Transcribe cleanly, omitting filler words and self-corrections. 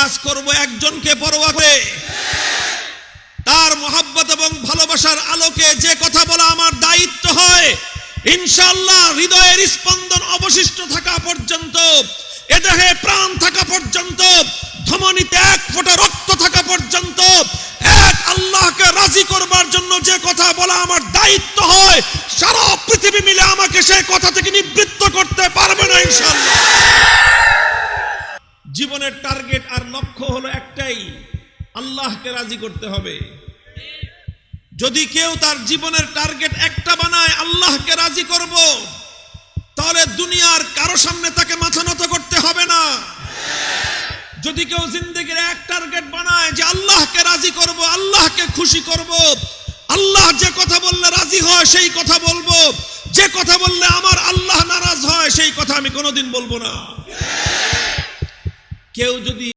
কাজ করব একজনকে পরোয়া করে, তার মহব্বত এবং ভালোবাসার আলোকে যে কথা বলা আমার দায়িত্ব হয়, ইনশাআল্লাহ হৃদয়ের স্পন্দন অবশিষ্ট থাকা পর্যন্ত, এ দেহে প্রাণ থাকা পর্যন্ত, ধমনীতে এক ফোঁটা রক্ত থাকা পর্যন্ত, এক আল্লাহকে রাজি করবার জন্য যে কথা বলা আমার দায়িত্ব হয়, সারা পৃথিবী মিলে আমাকে সেই কথা থেকে নিবৃত্ত করতে পারবে না ইনশাআল্লাহ। জীবনের টার্গেট আর লক্ষ্য হলো একটাই, আল্লাহকে রাজি করতে হবে। যদি কেউ তার জীবনের টার্গেট একটা বানায়, আল্লাহকে রাজি করব, তাহলে দুনিয়ার কারো সামনে তাকে মাথা নত করতে হবে না। যদি কেউ জিন্দেগির এক টার্গেট বানায় যে আল্লাহকে রাজি করব, আল্লাহকে খুশি করব, আল্লাহ যে কথা বললে রাজি হয় সেই কথা বলবো, যে কথা বললে আমার আল্লাহ নারাজ হয় সেই কথা আমি কোনোদিন বলবো না। কেউ যদি